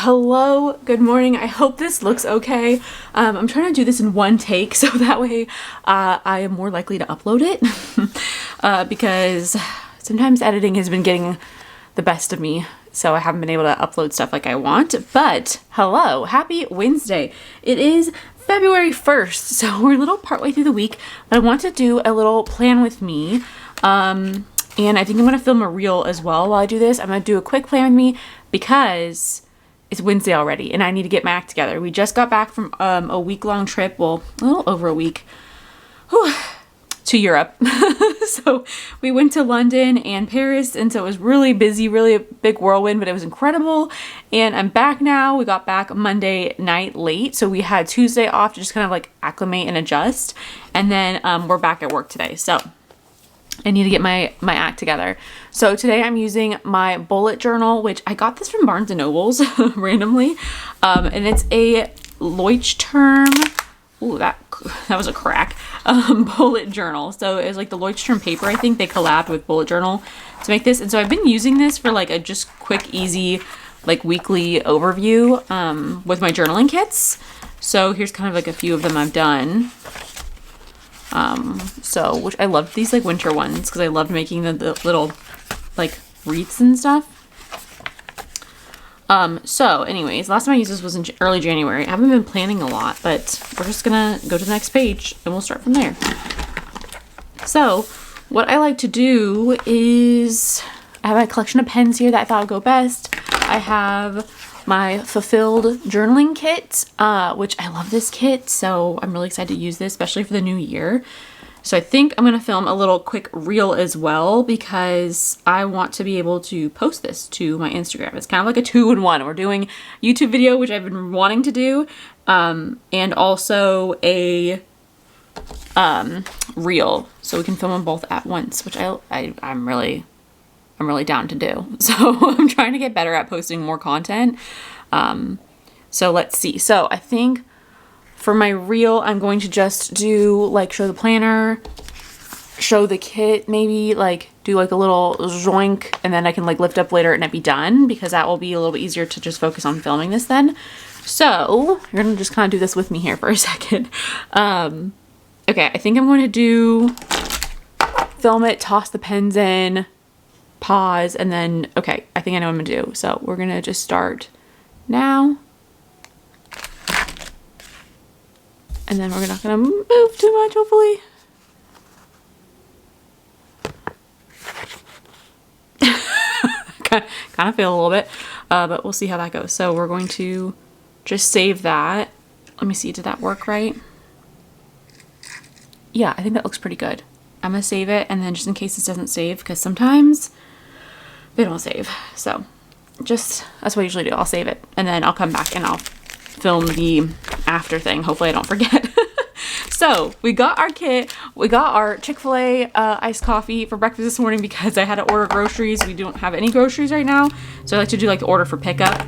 Hello, good morning. I hope this looks okay. I'm trying to do this in one take so that way I am more likely to upload it because sometimes editing has been getting the best of me, so I haven't been able to upload stuff like I want. But hello, happy Wednesday. It is February 1st, so we're a little partway through the week, but I want to do a little plan with me. And I think I'm going to film a reel as well while I do this. I'm going to do a quick plan with me because it's Wednesday already and I need to get my act together. We just got back from a week-long trip, well, a little over a week, to Europe. So we went to London and Paris, and so it was really busy, really a big whirlwind, but it was incredible. And I'm back now. We got back Monday night late, so we had Tuesday off to just kind of like acclimate and adjust. And then we're back at work today. So I need to get my act together. So today I'm using my bullet journal, which I got this from Barnes & Noble's randomly. And it's a Leuchtturm, ooh, that was a crack, bullet journal. So it was like the Leuchtturm paper, I think they collabed with bullet journal to make this. And so I've been using this for like a just quick, easy, like weekly overview with my journaling kits. So here's kind of like a few of them I've done. Which I loved these like winter ones because I loved making the little like wreaths and stuff. So anyways, last time I used this was in early January. I haven't been planning a lot, but we're just gonna go to the next page and we'll start from there. So what I like to do is I have my collection of pens here that I thought would go best. I have my Fulfilled journaling kit, which I love this kit, so I'm really excited to use this, especially for the new year. So I think I'm going to film a little quick reel as well because I want to be able to post this to my Instagram. It's kind of like a 2-in-1. We're doing YouTube video, which I've been wanting to do, and also a reel, so we can film them both at once, which I'm really down to do. So I'm trying to get better at posting more content. So let's see. So I think for my reel, I'm going to just do like show the planner, show the kit, maybe like do like a little zoink, and then I can like lift up later and it be done because that will be a little bit easier to just focus on filming this then. So you're gonna just kind of do this with me here for a second. Okay, I think I'm going to film it, toss the pens in, pause, and then, okay, I think I know what I'm gonna do. So we're gonna just start now. And then we're not gonna move too much, hopefully. kind of feel a little bit, but we'll see how that goes. So we're going to just save that. Let me see, did that work right? Yeah, I think that looks pretty good. I'm gonna save it, and then just in case this doesn't save, because sometimes they don't save. So that's what I usually do. I'll save it and then I'll come back and I'll film the after thing. Hopefully I don't forget. So we got our kit. We got our Chick-fil-A iced coffee for breakfast this morning because I had to order groceries. We don't have any groceries right now. So I like to do like the order for pickup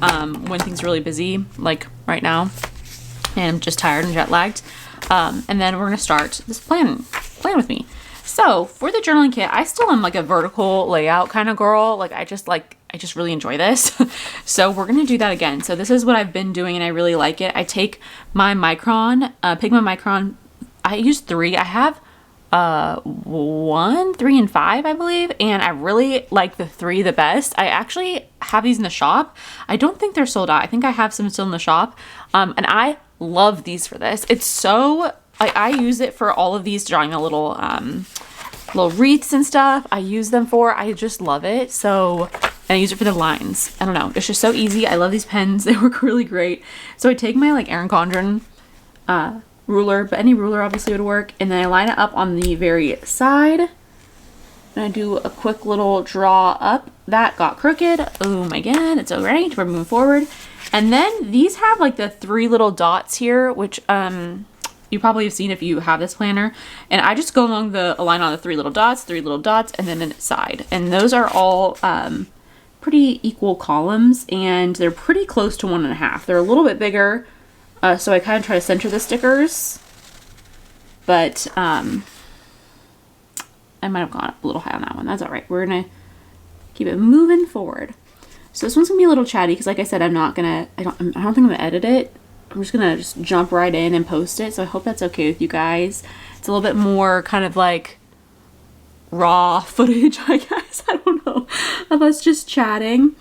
when things are really busy, like right now. And I'm just tired and jet lagged. And then we're gonna start this plan with me. So for the journaling kit, I still am like a vertical layout kind of girl. Like I just really enjoy this. So we're going to do that again. So this is what I've been doing and I really like it. I take my Micron, Pigma Micron. I use 3. I have 1, 3, and 5, I believe. And I really like the 3 the best. I actually have these in the shop. I don't think they're sold out. I think I have some still in the shop. And I love these for this. It's so, I use it for all of these, drawing a little wreaths and stuff. I use them for, I just love it. So, and I use it for the lines. I don't know. It's just so easy. I love these pens. They work really great. So I take my like Erin Condren ruler, but any ruler obviously would work. And then I line it up on the very side. And I do a quick little draw up. That got crooked. Oh my god, it's all right. We're moving forward. And then these have like the 3 little dots here, which you probably have seen if you have this planner. And I just go along the line on the 3 little dots, and then the side. And those are all pretty equal columns, and they're pretty close to 1.5. They're a little bit bigger, so I kind of try to center the stickers. But I might have gone up a little high on that one. That's all right. We're gonna keep it moving forward. So this one's gonna be a little chatty because, like I said, I don't think I'm gonna edit it. I'm just gonna jump right in and post it. So I hope that's okay with you guys. It's a little bit more kind of like raw footage, I guess. I don't know, of us just chatting.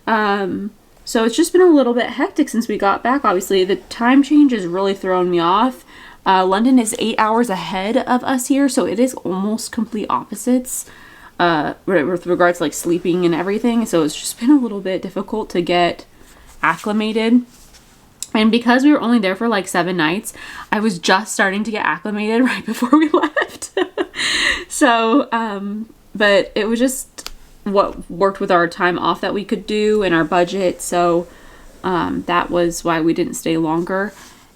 So it's just been a little bit hectic since we got back. Obviously, the time change has really thrown me off. London is 8 hours ahead of us here, so it is almost complete opposites with regards to like sleeping and everything. So it's just been a little bit difficult to get acclimated. And because we were only there for like 7 nights, I was just starting to get acclimated right before we left. So, but it was just what worked with our time off that we could do and our budget. So that was why we didn't stay longer.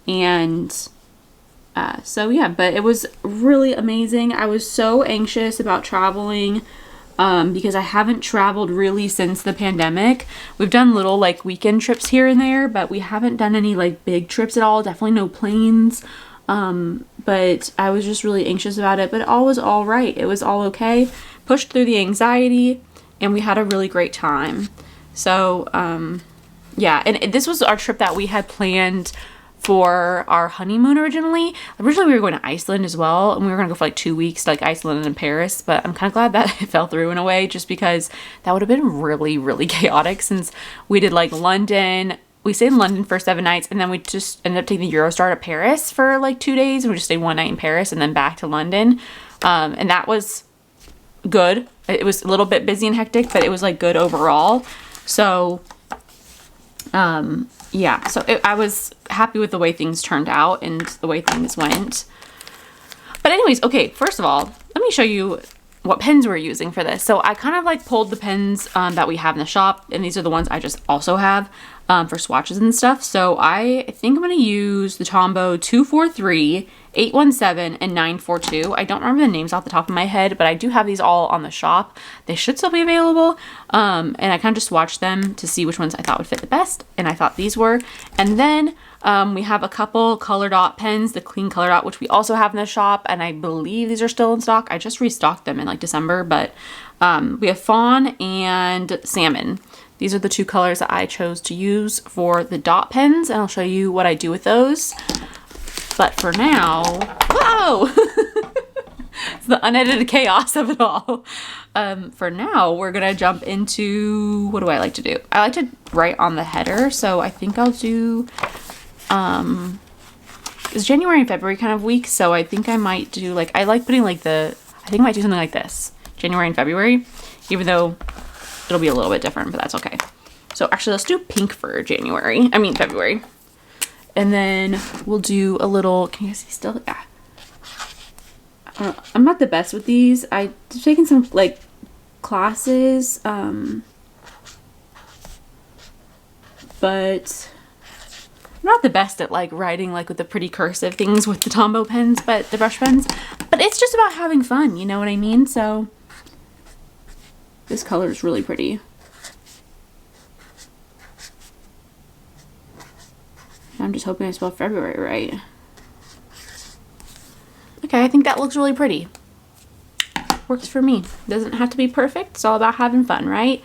And so yeah, but it was really amazing. I was so anxious about traveling because I haven't traveled really since the pandemic. We've done little like weekend trips here and there, but we haven't done any like big trips at all. Definitely no planes. But I was just really anxious about it, but all was all right. It was all okay. Pushed through the anxiety and we had a really great time. So, yeah, and this was our trip that we had planned for our honeymoon originally. Originally we were going to Iceland as well, and we were going to go for like 2 weeks to like Iceland and Paris, but I'm kind of glad that it fell through in a way, just because that would have been really, really chaotic since we did like London. We stayed in London for 7 nights, and then we just ended up taking the Eurostar to Paris for like 2 days, and we just stayed 1 night in Paris and then back to London. And that was good. It was a little bit busy and hectic, but it was like good overall. So, yeah, so I was happy with the way things turned out and the way things went. But anyways, okay, first of all, let me show you what pens we're using for this. So I kind of like pulled the pens that we have in the shop, and these are the ones I just also have for swatches and stuff. So I think I'm going to use the Tombow 243, 817, and 942. I don't remember the names off the top of my head, but I do have these all on the shop. They should still be available. And I kind of just swatched them to see which ones I thought would fit the best, and I thought these were. And then we have a couple Color Dot pens, the Clean Color Dot, which we also have in the shop, and I believe these are still in stock. I just restocked them in like December, but we have Fawn and Salmon. These are the 2 colors that I chose to use for the dot pens, and I'll show you what I do with those. But for now, whoa! It's the unedited chaos of it all. For now, we're gonna jump into, what do I like to do? I like to write on the header, so I think I'll do, it's January and February kind of week, so I think I might do like, I like putting like I think I might do something like this, January and February, even though it'll be a little bit different, but that's okay. So actually, let's do pink for February. And then we'll do a little, can you guys see still? Yeah. I'm not the best with these. I've taken some like classes, but I'm not the best at like writing like with the pretty cursive things with the Tombow pens, but the brush pens, but it's just about having fun. You know what I mean? So this color is really pretty. I'm just hoping I spelled February right. Okay, I think that looks really pretty. Works for me. Doesn't have to be perfect. It's all about having fun, right?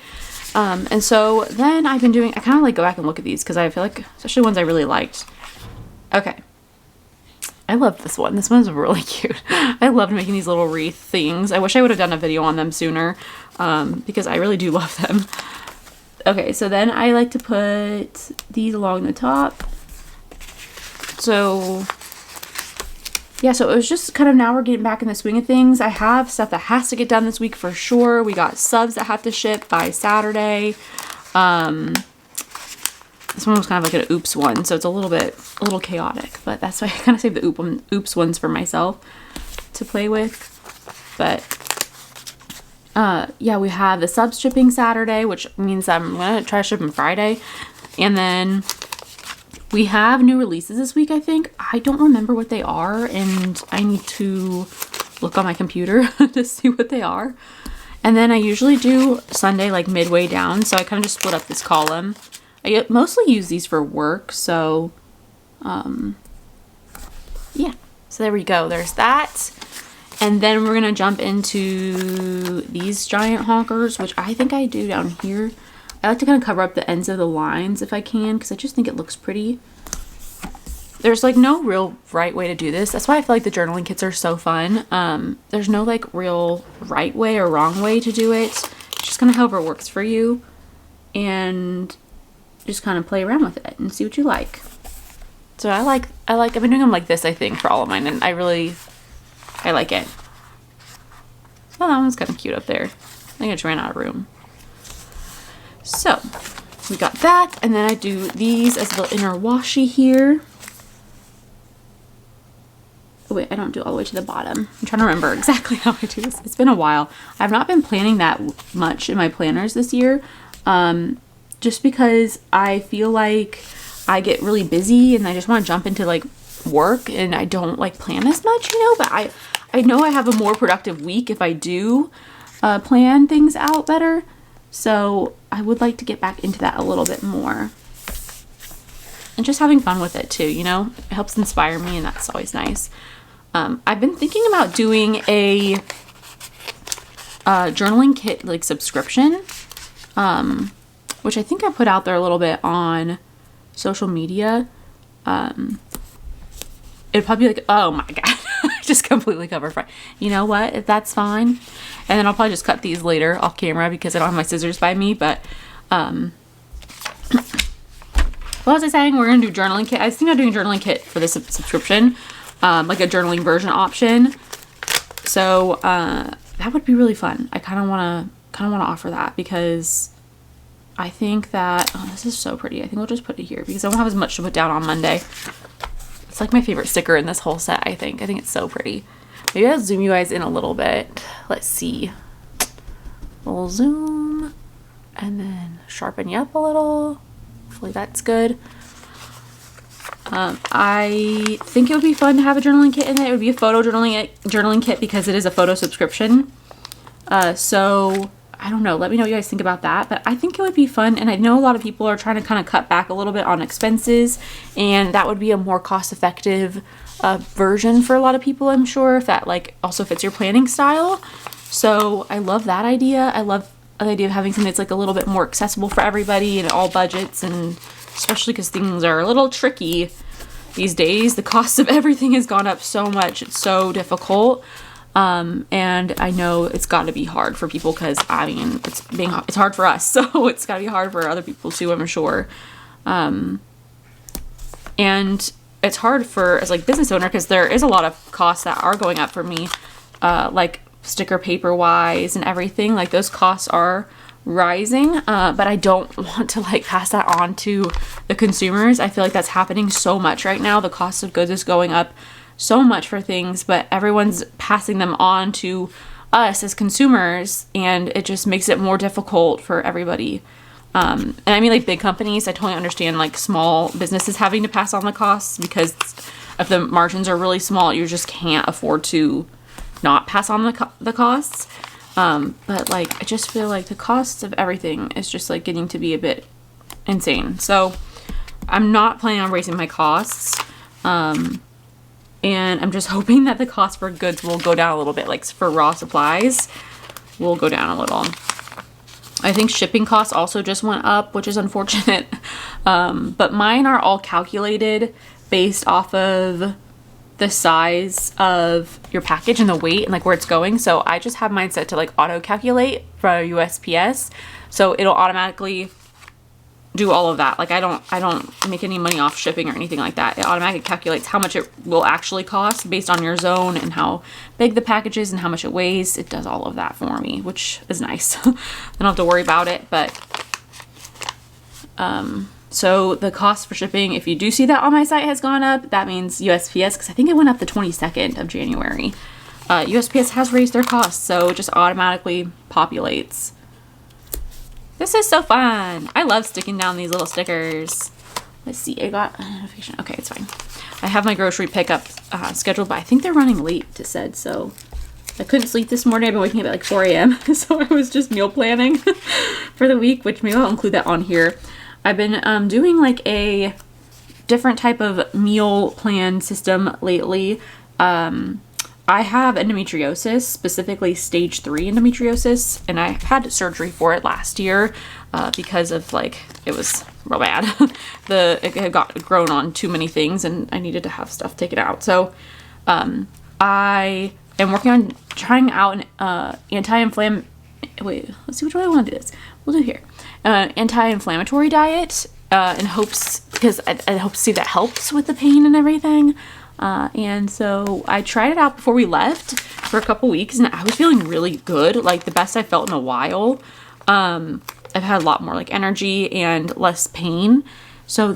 And so then I've been doing, I kind of like go back and look at these because I feel like, especially ones I really liked. Okay. I love this one. This one's really cute. I loved making these little wreath things. I wish I would have done a video on them sooner because I really do love them. Okay, so then I like to put these along the top. So yeah, so it was just kind of, now we're getting back in the swing of things. I have stuff that has to get done this week for sure. We got subs that have to ship by Saturday. This one was kind of like an oops one, so it's a little chaotic, but that's why I kind of saved the oops ones for myself to play with. But yeah, we have the subs shipping Saturday, which means I'm gonna try to ship them Friday. And then we have new releases this week, I think. I don't remember what they are, and I need to look on my computer to see what they are. And then I usually do Sunday like midway down, so I kind of just split up this column. I mostly use these for work, so yeah. So there we go. There's that. And then we're going to jump into these giant honkers, which I think I do down here. I like to kind of cover up the ends of the lines if I can, because I just think it looks pretty. There's like no real right way to do this. That's why I feel like the journaling kits are so fun. There's no like real right way or wrong way to do it. It's just kind of however works for you, and just kind of play around with it and see what you like. So I've been doing them like this, I think, for all of mine, and I like it. Oh, that one's kind of cute up there. I think I just ran out of room. So we got that, and then I do these as the inner washi here. Oh wait, I don't do it all the way to the bottom. I'm trying to remember exactly how I do this. It's been a while. I've not been planning that much in my planners this year, just because I feel like I get really busy and I just want to jump into like work, and I don't like plan as much, you know, but I know I have a more productive week if I do plan things out better. So I would like to get back into that a little bit more. And just having fun with it too, you know? It helps inspire me, and that's always nice. I've been thinking about doing a journaling kit like subscription, which I think I put out there a little bit on social media. It'd probably be like, oh my god, just completely covered front. You know what? That's fine. And then I'll probably just cut these later off camera because I don't have my scissors by me. But what was I saying? We're gonna do journaling kit. I was thinking of doing a journaling kit for this subscription, like a journaling version option. So that would be really fun. I kind of want to offer that because I think that, oh, this is so pretty. I think I'll just put it here because I won't have as much to put down on Monday. It's like my favorite sticker in this whole set, I think. I think it's so pretty. Maybe I'll zoom you guys in a little bit. Let's see. We'll zoom and then sharpen you up a little. Hopefully that's good. I think it would be fun to have a journaling kit in it. It would be a photo journaling kit because it is a photo subscription. So I don't know. Let me know what you guys think about that. But I think it would be fun. And I know a lot of people are trying to kind of cut back a little bit on expenses. And that would be a more cost-effective version for a lot of people, I'm sure, if that like also fits your planning style. So I love that idea. I love the idea of having something that's like a little bit more accessible for everybody and all budgets, and especially because things are a little tricky these days. The cost of everything has gone up so much. It's so difficult. And I know it's got to be hard for people because, I mean, it's hard for us. So it's got to be hard for other people too, I'm sure. And it's hard for, as like business owner, because there is a lot of costs that are going up for me, like sticker paper wise and everything. Like those costs are rising, but I don't want to like pass that on to the consumers. I feel like that's happening so much right now. The cost of goods is going up so much for things, but everyone's passing them on to us as consumers, and it just makes it more difficult for everybody. And I mean, like big companies, I totally understand like small businesses having to pass on the costs because if the margins are really small, you just can't afford to not pass on the costs. But like, I just feel like the costs of everything is just like getting to be a bit insane. So I'm not planning on raising my costs. And I'm just hoping that the cost for goods will go down a little bit. Like for raw supplies will go down a little. I think shipping costs also just went up, which is unfortunate. But mine are all calculated based off of the size of your package and the weight and like where it's going. So I just have mine set to like auto calculate for USPS. So it'll automatically do all of that. Like I don't make any money off shipping or anything like that. It automatically calculates how much it will actually cost based on your zone and how big the package is and how much it weighs. It does all of that for me, which is nice. I don't have to worry about it. But so the cost for shipping, if you do see that on my site has gone up, that means USPS, because I think it went up the 22nd of January. USPS has raised their costs, so it just automatically populates. This is so fun. I love sticking down these little stickers. Let's see, I got a notification. Okay, it's fine. I have my grocery pickup scheduled, but I think they're running late, it said, so I couldn't sleep this morning. I've been waking up at like 4 a.m. So I was just meal planning for the week, which maybe I'll include that on here. I've been doing like a different type of meal plan system lately. I have endometriosis, specifically stage 3 endometriosis, and I had surgery for it last year because of like, it was real bad. It had got grown on too many things and I needed to have stuff taken out. So I am working on trying out an anti-inflammatory, wait, let's see which way I want to do this. We'll do here. Anti-inflammatory diet in hopes, because I hope to see if that helps with the pain and everything. And so I tried it out before we left for a couple weeks and I was feeling really good, like the best I felt in a while. I've had a lot more like energy and less pain, so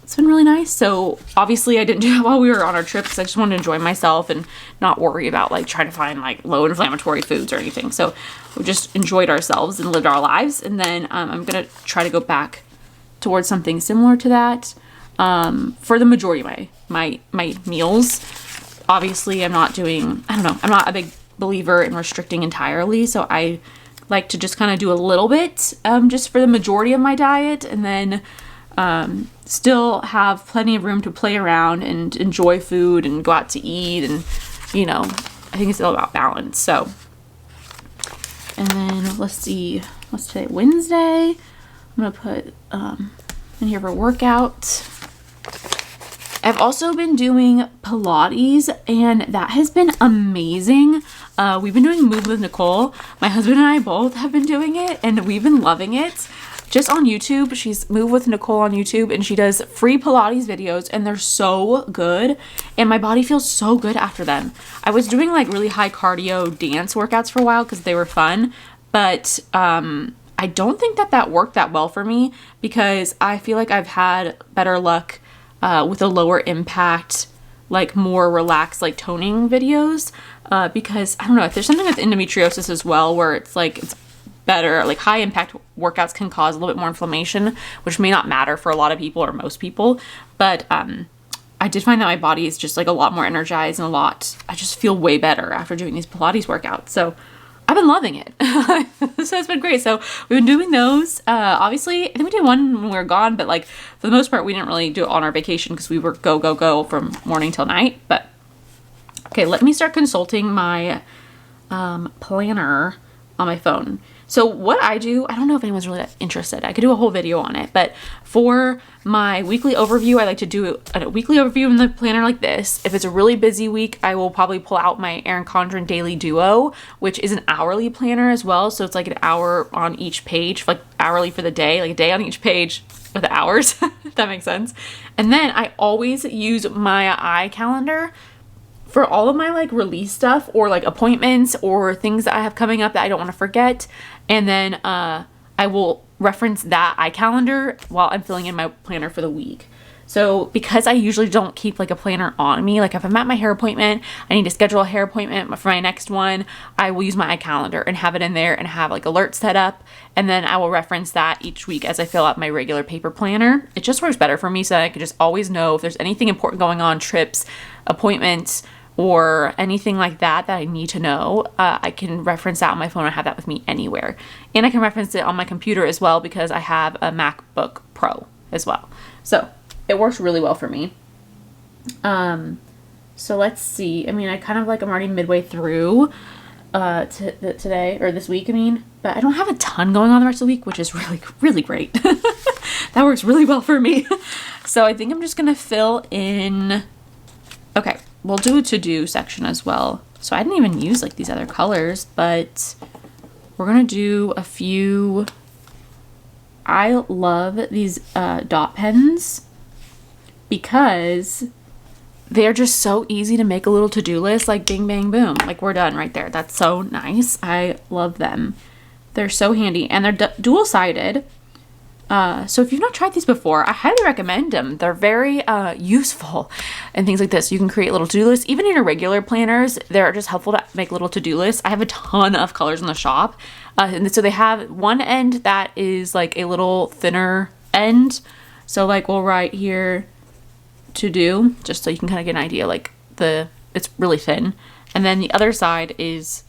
it's been really nice. So obviously I didn't do that while we were on our trip because I just wanted to enjoy myself and not worry about like trying to find like low inflammatory foods or anything. So we just enjoyed ourselves and lived our lives. And then I'm gonna try to go back towards something similar to that for the majority of my meals. Obviously I'm not a big believer in restricting entirely, so I like to just kind of do a little bit just for the majority of my diet, and then still have plenty of room to play around and enjoy food and go out to eat, and I think it's all about balance. So, and then let's see, what's today, Wednesday. I'm gonna put in here for workout. I've also been doing Pilates and that has been amazing. We've been doing Move with Nicole. My husband and I both have been doing it and we've been loving it. Just on YouTube, she's Move with Nicole on YouTube, and she does free Pilates videos and they're so good and my body feels so good after them. I was doing like really high cardio dance workouts for a while because they were fun, but I don't think that worked that well for me because I feel like I've had better luck with a lower impact, like more relaxed, like toning videos, because I don't know if there's something with endometriosis as well, where it's better, like high impact workouts can cause a little bit more inflammation, which may not matter for a lot of people or most people. But, I did find that my body is just like a lot more energized and I just feel way better after doing these Pilates workouts. So I've been loving it. So it's been great. So we've been doing those. Obviously, I think we did one when we were gone, but like for the most part, we didn't really do it on our vacation because we were go from morning till night. But okay, let me start consulting my planner on my phone. So what I do, I don't know if anyone's really that interested. I could do a whole video on it, but for my weekly overview, I like to do a weekly overview in the planner like this. If it's a really busy week, I will probably pull out my Erin Condren Daily Duo, which is an hourly planner as well. So it's like an hour on each page, like hourly for the day, like a day on each page with the hours, if that makes sense. And then I always use my iCalendar for all of my like release stuff or like appointments or things that I have coming up that I don't want to forget. And then I will reference that iCalendar while I'm filling in my planner for the week. So because I usually don't keep like a planner on me, like if I'm at my hair appointment, I need to schedule a hair appointment for my next one, I will use my iCalendar and have it in there and have like alerts set up. And then I will reference that each week as I fill out my regular paper planner. It just works better for me so that I can just always know if there's anything important going on, trips, appointments, or anything like that I need to know. I can reference that on my phone. I have that with me anywhere. And I can reference it on my computer as well because I have a MacBook Pro as well. So it works really well for me. So let's see. I mean, I kind of like, I'm already midway through today, or this week, I mean, but I don't have a ton going on the rest of the week, which is really, really great. That works really well for me. So I think I'm just going to fill in. Okay. We'll do a to-do section as well. So I didn't even use like these other colors, but we're going to do a few. I love these dot pens because they're just so easy to make a little to-do list, like bing, bang, boom. Like we're done right there. That's so nice. I love them. They're so handy and they're dual-sided. So if you've not tried these before, I highly recommend them. They're very useful and things like this. You can create little to-do lists. Even in your regular planners, they're just helpful to make little to-do lists. I have a ton of colors in the shop. And so they have one end that is like a little thinner end. So like we'll write here to do, just so you can kind of get an idea, like it's really thin. And then the other side is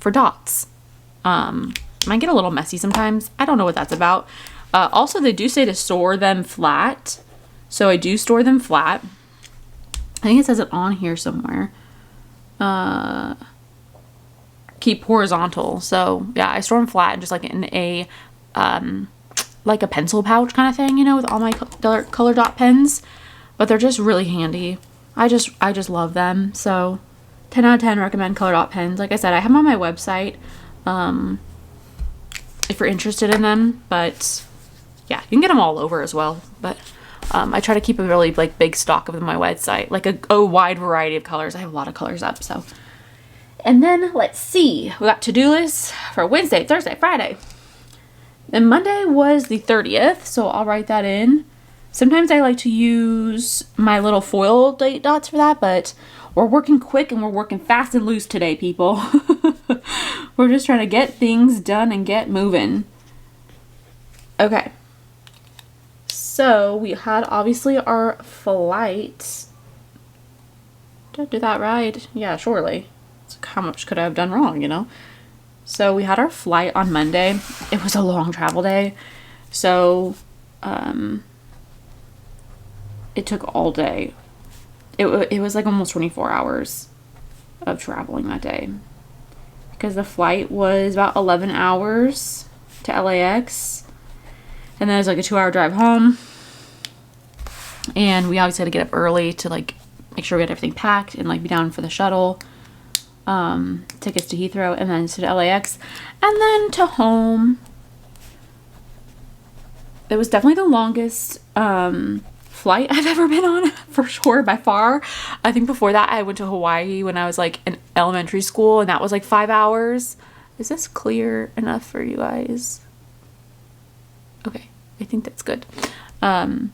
for dots. Might get a little messy sometimes. I don't know what that's about. Also, they do say to store them flat. So I do store them flat. I think it says it on here somewhere. keep horizontal. So yeah, I store them flat, just like in a like a pencil pouch kind of thing, you know, with all my color dot pens. But they're just really handy. I just love them. So 10 out of 10 recommend color dot pens. Like I said, I have them on my website if you're interested in them. But yeah, you can get them all over as well. But I try to keep a really like big stock of them on my website, like a wide variety of colors. I have a lot of colors up. So, and then let's see, we got to-do lists for Wednesday, Thursday, Friday. Then Monday was the 30th, so I'll write that in. Sometimes I like to use my little foil date dots for that, but we're working quick and we're working fast and loose today, people. We're just trying to get things done and get moving. Okay. So we had obviously our flight. Did I do that right? Yeah, surely. It's like, how much could I have done wrong, you know? So we had our flight on Monday. It was a long travel day. So, it took all day. It was like almost 24 hours of traveling that day. Because the flight was about 11 hours to LAX. And then it was like a 2-hour drive home. And we obviously had to get up early to like make sure we had everything packed and like be down for the shuttle. Tickets to Heathrow and then to LAX and then to home. It was definitely the longest flight I've ever been on, for sure, by far. I think before that I went to Hawaii when I was like in elementary school, and that was like 5 hours. Is this clear enough for you guys? Okay, I think that's good. And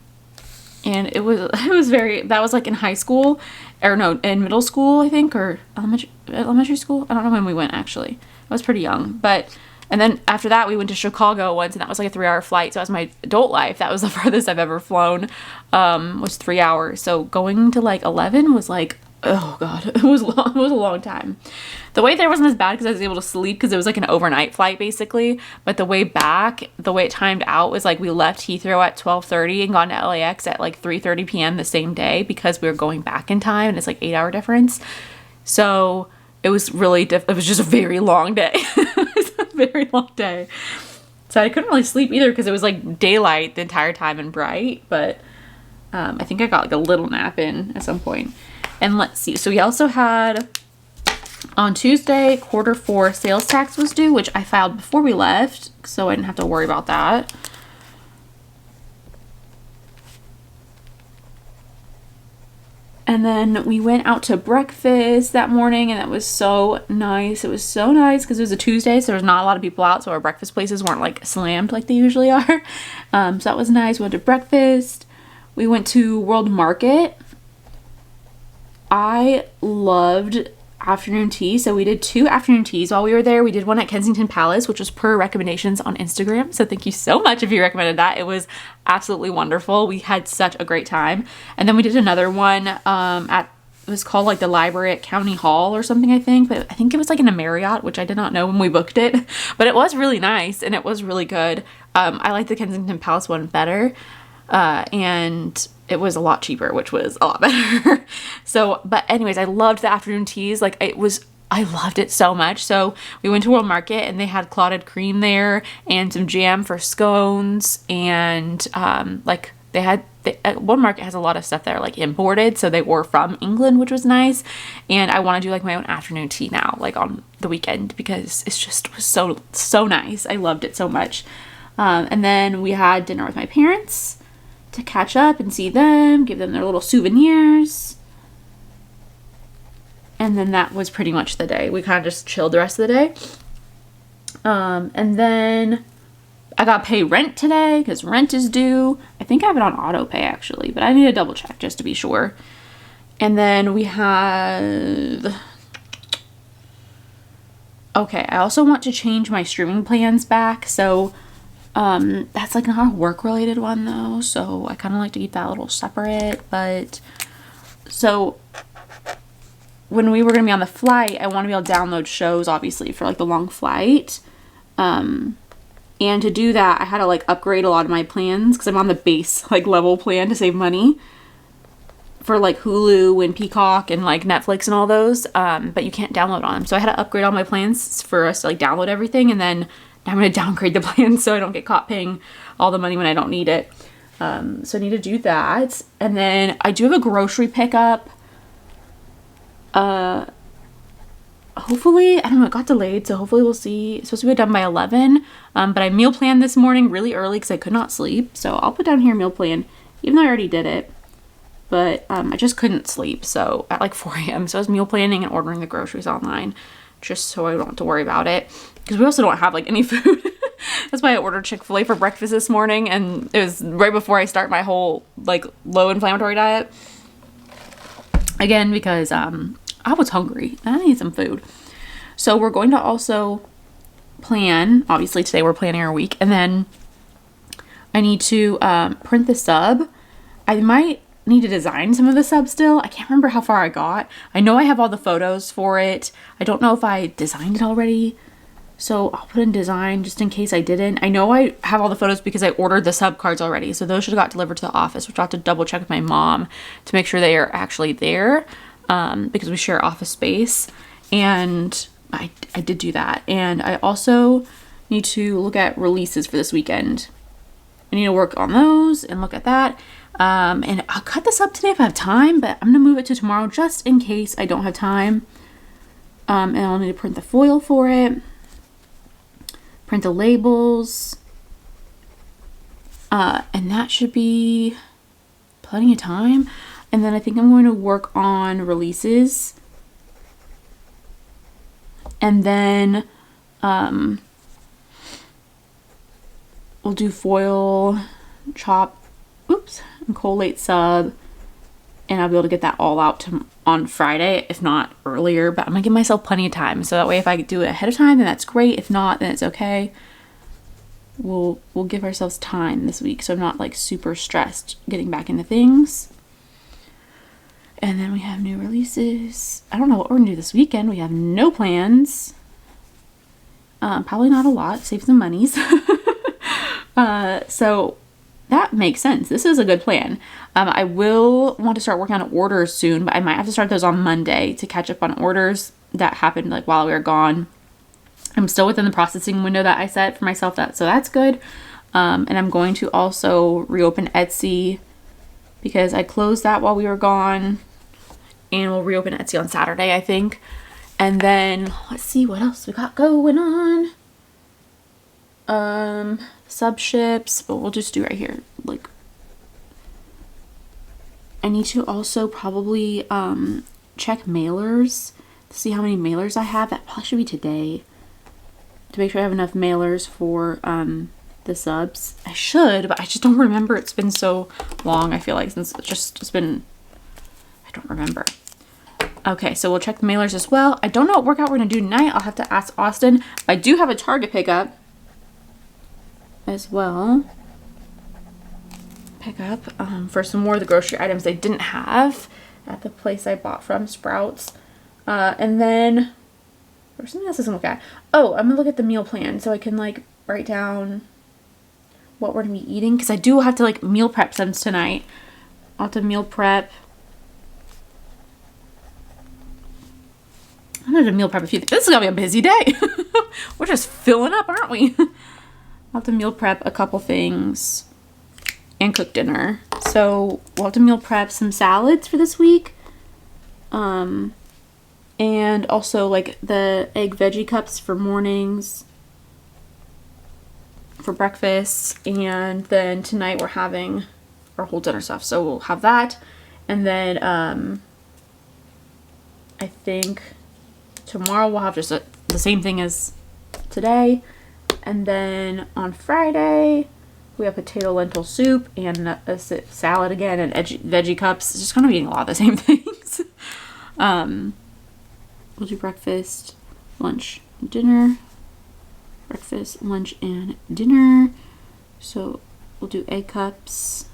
it was very, that was like in high school, or no, in middle school, I think, or elementary school. I don't know when we went, actually. I was pretty young, but, and then after that, we went to Chicago once, and that was like a 3-hour flight. So that was my adult life. That was the farthest I've ever flown, was 3 hours. So going to like 11 was like, oh God, it was long. It was a long time. The way there wasn't as bad because I was able to sleep because it was like an overnight flight basically. But the way back, the way it timed out was like we left Heathrow at 12:30 and got to LAX at like 3:30 p.m. the same day because we were going back in time, and it's like 8-hour difference. So it was really it was just a very long day. It was a very long day. So I couldn't really sleep either because it was like daylight the entire time and bright. But I think I got like a little nap in at some point. And let's see, so we also had on Tuesday, Q4 sales tax was due, which I filed before we left, so I didn't have to worry about that. And then we went out to breakfast that morning, and that was so nice. It was so nice because it was a Tuesday, so there was not a lot of people out, so our breakfast places weren't like slammed like they usually are. So that was nice. We went to breakfast. We went to World Market. I loved afternoon tea, so we did 2 afternoon teas while we were there. We did one at Kensington Palace, which was per recommendations on Instagram, so thank you so much if you recommended that. It was absolutely wonderful. We had such a great time. And then we did another one it was called like the Library at County Hall or something, I think, but I think it was like in a Marriott, which I did not know when we booked it, but it was really nice and it was really good. I like the Kensington Palace one better, and it was a lot cheaper, which was a lot better. So, but anyways, I loved the afternoon teas. Like I loved it so much. So we went to World Market and they had clotted cream there and some jam for scones. And, like World Market has a lot of stuff that are like imported. So they were from England, which was nice. And I want to do like my own afternoon tea now, like on the weekend, because it's just was so nice. I loved it so much. And then we had dinner with my parents to catch up and see them, give them their little souvenirs. And then that was pretty much the day. We kind of just chilled the rest of the day. And then I got to pay rent today because rent is due. I think I have it on auto pay actually, but I need to double check just to be sure. And then we have... Okay, I also want to change my streaming plans back. So that's like not a work related one though, so I kind of like to keep that a little separate. But so when we were gonna be on the flight, I want to be able to download shows obviously for like the long flight, and to do that I had to like upgrade a lot of my plans because I'm on the base like level plan to save money for like Hulu and Peacock and like Netflix and all those, but you can't download on them. So I had to upgrade all my plans for us to like download everything, and then now I'm going to downgrade the plan so I don't get caught paying all the money when I don't need it. So I need to do that. And then I do have a grocery pickup. Hopefully, I don't know, it got delayed, so hopefully we'll see. It's supposed to be done by 11, but I meal planned this morning really early because I could not sleep. So I'll put down here meal plan, even though I already did it. But I just couldn't sleep, so at like 4 a.m. So I was meal planning and ordering the groceries online just so I don't have to worry about it. Because we also don't have like any food. That's why I ordered Chick-fil-A for breakfast this morning, and it was right before I start my whole like low inflammatory diet. Again, because I was hungry. I need some food. So we're going to also plan, obviously today we're planning our week, and then I need to print the sub. I might need to design some of the sub still. I can't remember how far I got. I know I have all the photos for it. I don't know if I designed it already. So I'll put in design just in case I didn't. I know I have all the photos because I ordered the sub cards already. So those should have got delivered to the office, which I'll have to double check with my mom to make sure they are actually there, because we share office space. And I did do that. And I also need to look at releases for this weekend. I need to work on those and look at that. And I'll cut this up today if I have time, but I'm going to move it to tomorrow just in case I don't have time. And I'll need to print the foil for it, print the labels, and that should be plenty of time. And then I think I'm going to work on releases, and then we'll do foil, chop, and collate sub, and I'll be able to get that all out on Friday, if not earlier. But I'm gonna give myself plenty of time, so that way if I do it ahead of time, then that's great. If not, then it's okay. We'll give ourselves time this week, so I'm not like super stressed getting back into things. And then we have new releases. I don't know what we're gonna do this weekend. We have no plans. Probably not a lot. Save some monies. So that makes sense. This is a good plan. I will want to start working on orders soon, but I might have to start those on Monday to catch up on orders that happened like while we were gone. I'm still within the processing window that I set for myself, so that's good. And I'm going to also reopen Etsy because I closed that while we were gone, and we'll reopen Etsy on Saturday, I think. And then let's see what else we got going on. Sub ships, but we'll just do right here. Like, I need to also probably check mailers to see how many mailers I have. That probably should be today, to make sure I have enough mailers for the subs. I should, but I just don't remember. It's been so long, I feel like, since it's been, I don't remember. Okay, so we'll check the mailers as well. I don't know what workout we're gonna do tonight. I'll have to ask Austin. I do have a Target pickup as well. Pick up for some more of the grocery items I didn't have at the place I bought from, Sprouts. And then there's something else I can look at. Oh, I'm gonna look at the meal plan so I can like write down what we're gonna be eating, because I do have to like meal prep since tonight. I'll have to meal prep. I'm gonna meal prep a few things. This is gonna be a busy day. We're just filling up, aren't we? I'll have to meal prep a couple things and cook dinner. So we'll have to meal prep some salads for this week. And also like the egg veggie cups for mornings, for breakfast. And then tonight we're having our whole dinner stuff. So we'll have that. And then I think tomorrow we'll have just the same thing as today. And then on Friday, we have potato lentil soup and a salad again, and veggie cups. It's just going to be eating a lot of the same things. We'll do breakfast, lunch, dinner. Breakfast, lunch, and dinner. So we'll do egg cups.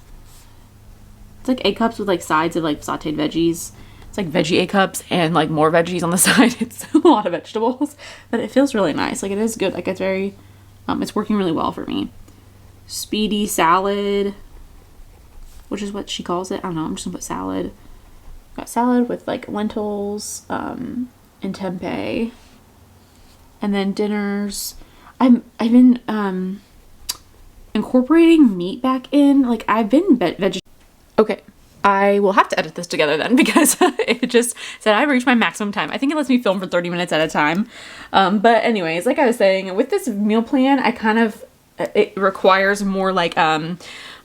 It's like egg cups with like sides of like sauteed veggies. It's like veggie egg cups and like more veggies on the side. It's a lot of vegetables, but it feels really nice. Like, it is good. Like, it's very, it's working really well for me. Speedy salad, which is what she calls it. I don't know. I'm just gonna put salad. got salad with like lentils and tempeh. And then dinners, I've been incorporating meat back in. Like I've been vegetarian. Okay, I will have to edit this together then because it just said I've reached my maximum time. I think it lets me film for 30 minutes at a time. But anyways, like I was saying, with this meal plan, it requires more like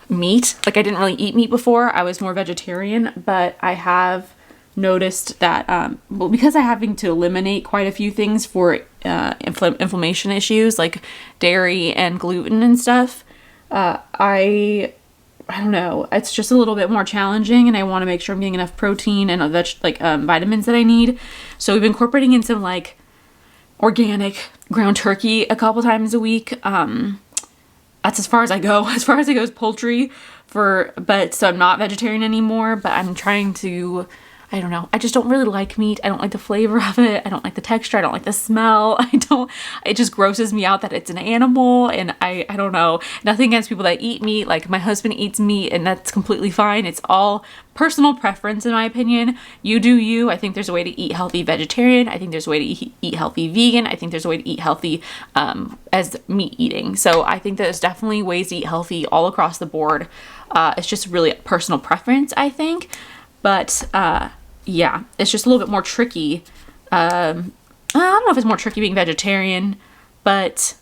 meat. Like I didn't really eat meat before. I was more vegetarian, but I have noticed that well, because I'm having to eliminate quite a few things for inflammation issues like dairy and gluten and stuff, I don't know, it's just a little bit more challenging, and I want to make sure I'm getting enough protein and vitamins that I need. So we've been incorporating in some like organic ground turkey a couple times a week. That's as far as I go. As far as it goes, poultry so I'm not vegetarian anymore, but I'm trying to, I don't know. I just don't really like meat. I don't like the flavor of it. I don't like the texture. I don't like the smell. It just grosses me out that it's an animal, and I don't know. Nothing against people that eat meat. Like my husband eats meat, and that's completely fine. It's all personal preference in my opinion. You do you. I think there's a way to eat healthy vegetarian. I think there's a way to eat healthy vegan. I think there's a way to eat healthy as meat eating. So I think there's definitely ways to eat healthy all across the board. It's just really personal preference, I think. But yeah, it's just a little bit more tricky. I don't know if it's more tricky being vegetarian, but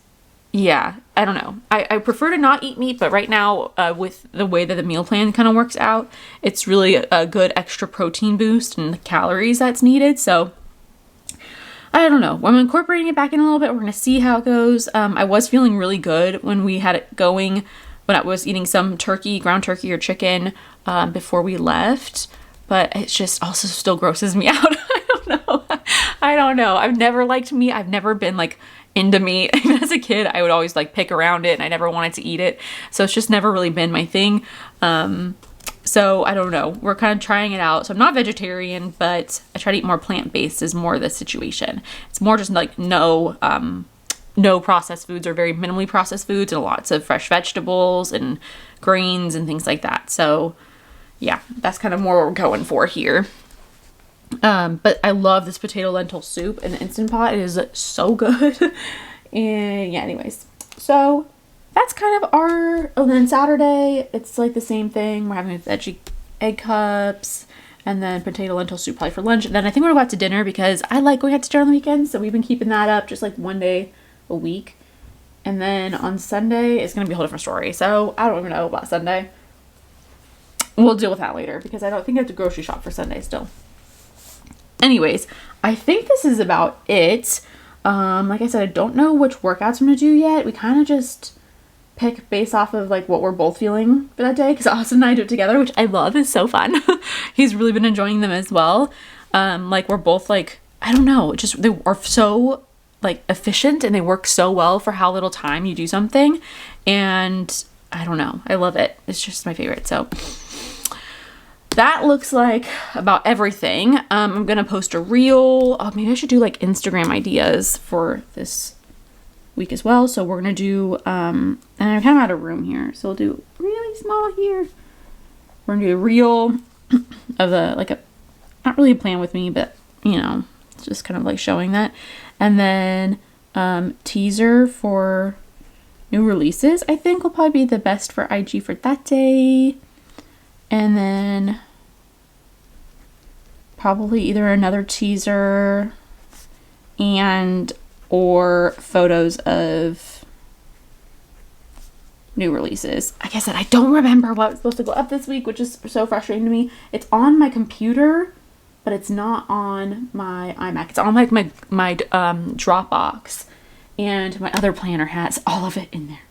yeah, I don't know. I prefer to not eat meat, but right now with the way that the meal plan kind of works out, it's really a good extra protein boost and the calories that's needed. So I don't know. I'm incorporating it back in a little bit. We're going to see how it goes. I was feeling really good when we had it going, when I was eating some turkey, ground turkey or chicken before we left. But it just also still grosses me out. I don't know. I've never liked meat. I've never been like into meat. Even as a kid, I would always like pick around it, and I never wanted to eat it. So it's just never really been my thing. So I don't know. We're kind of trying it out. So I'm not vegetarian, but I try to eat more plant-based is more the situation. It's more just like no processed foods or very minimally processed foods, and lots of fresh vegetables and grains and things like that. So yeah, that's kind of more what we're going for here. But I love this potato lentil soup in the Instant Pot. It is so good. And yeah, anyways. So that's kind of and then Saturday, it's like the same thing. We're having veggie egg cups and then potato lentil soup probably for lunch. And then I think we're going to go out to dinner because I like going out to dinner on the weekends. So we've been keeping that up just like one day a week. And then on Sunday, it's going to be a whole different story. So I don't even know about Sunday. We'll deal with that later because I don't think I have to grocery shop for Sunday still. Anyways, I think this is about it. Like I said, I don't know which workouts I'm going to do yet. We kind of just pick based off of like what we're both feeling for that day because Austin and I do it together, which I love. It's so fun. He's really been enjoying them as well. Like we're both like, I don't know, just they are so like efficient and they work so well for how little time you do something. And I don't know. I love it. It's just my favorite. So that looks like about everything. I'm going to post a reel. Oh, maybe I should do like Instagram ideas for this week as well. So we're going to do, and I'm kind of out of room here. So we'll do really small here. We're going to do a reel of not really a plan with me, but you know, it's just kind of like showing that. And then, teaser for new releases, I think will probably be the best for IG for that day. And then probably either another teaser or photos of new releases. Like I said, I don't remember what was supposed to go up this week, which is so frustrating to me. It's on my computer, but it's not on my iMac. It's on like my Dropbox, and my other planner has all of it in there.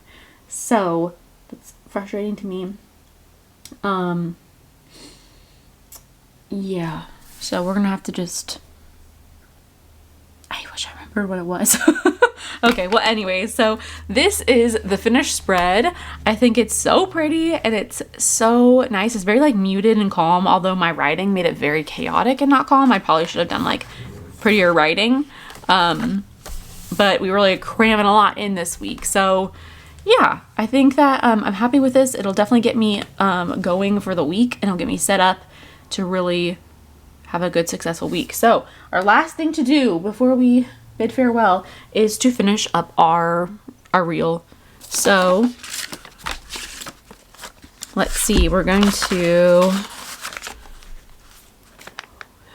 So that's frustrating to me. Yeah, so we're gonna have to just, I wish I remembered what it was. Okay, well anyways, so this is the finished spread. I think it's so pretty and it's so nice. It's very like muted and calm, although my writing made it very chaotic and not calm. I probably should have done like prettier writing. But we were like cramming a lot in this week. So yeah, I think that I'm happy with this. It'll definitely get me going for the week, and it'll get me set up to really have a good, successful week. So our last thing to do before we bid farewell is to finish up our reel. So let's see, we're going to,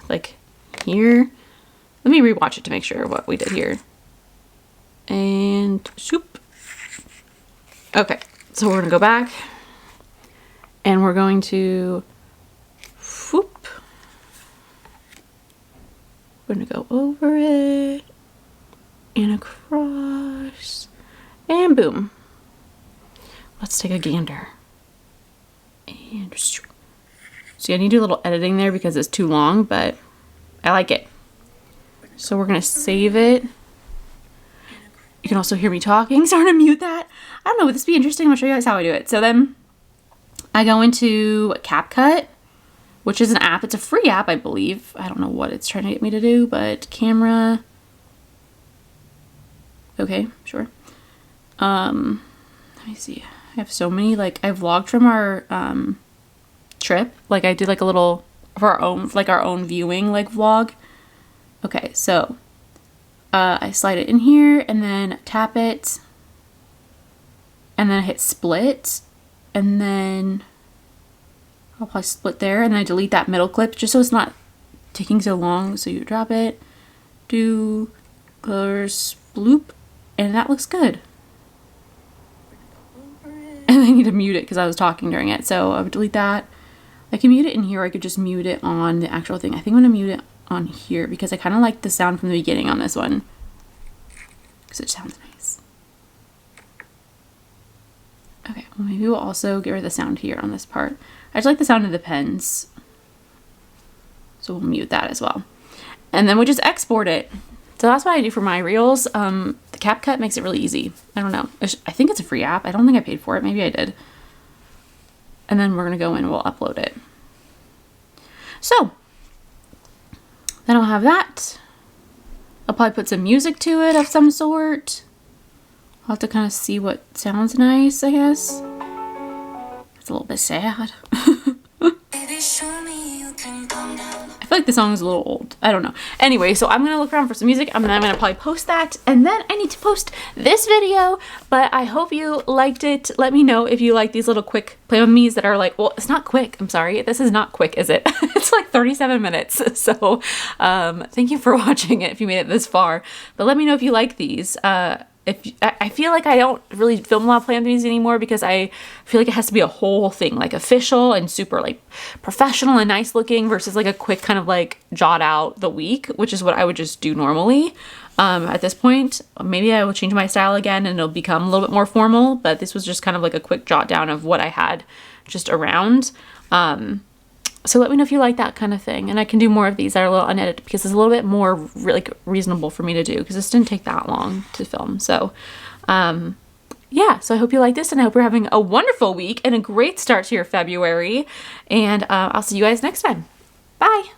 like, here. Let me rewatch it to make sure what we did here. And shoop. Okay, so we're gonna go back and we're going to whoop. We're gonna go over it and across and boom. Let's take a gander. And see, I need to do a little editing there because it's too long, but I like it. So we're gonna save it. You can also hear me talking, so I'm gonna mute that. I don't know, would this be interesting? I'll show you guys how I do it. So then I go into CapCut, which is an app. It's a free app, I believe. I don't know what it's trying to get me to do, but camera. Okay, sure. Let me see. I have so many, like, I vlogged from our trip. Like, I did like a little of our own, like our own viewing, like, vlog. Okay, so I slide it in here and then tap it and then I hit split and then I'll probably split there and then I delete that middle clip just so it's not taking so long. So you drop it, do colors, bloop, and that looks good. And I need to mute it because I was talking during it. So I would delete that. I can mute it in here or I could just mute it on the actual thing. I think I'm going to mute it on here because I kind of like the sound from the beginning on this one because it sounds nice. Okay, well maybe we'll also get rid of the sound here on this part. I just like the sound of the pens, so we'll mute that as well. And then we just export it. So that's what I do for my reels. The CapCut makes it really easy. I don't know. I think it's a free app. I don't think I paid for it. Maybe I did. And then we're gonna go in and we'll upload it. So then I'll have that. I'll probably put some music to it of some sort. I'll have to kind of see what sounds nice, I guess. It's a little bit sad. I feel like the song is a little old. I don't know. Anyway, so I'm going to look around for some music and then I'm going to probably post that. And then I need to post this video. But I hope you liked it. Let me know if you like these little quick Play With Me's that are like, well, it's not quick. I'm sorry. This is not quick, is it? It's like 37 minutes. So thank you for watching it if you made it this far. But let me know if you like these. I feel like I don't really film a lot of Play With Me's anymore because I feel like it has to be a whole thing, like official and super like professional and nice looking versus like a quick kind of like jot out the week, which is what I would just do normally. At this point, maybe I will change my style again and it'll become a little bit more formal, but this was just kind of like a quick jot down of what I had just around. So let me know if you like that kind of thing. And I can do more of these that are a little unedited because it's a little bit more really reasonable for me to do because this didn't take that long to film. So yeah, so I hope you like this and I hope you're having a wonderful week and a great start to your February. And I'll see you guys next time. Bye.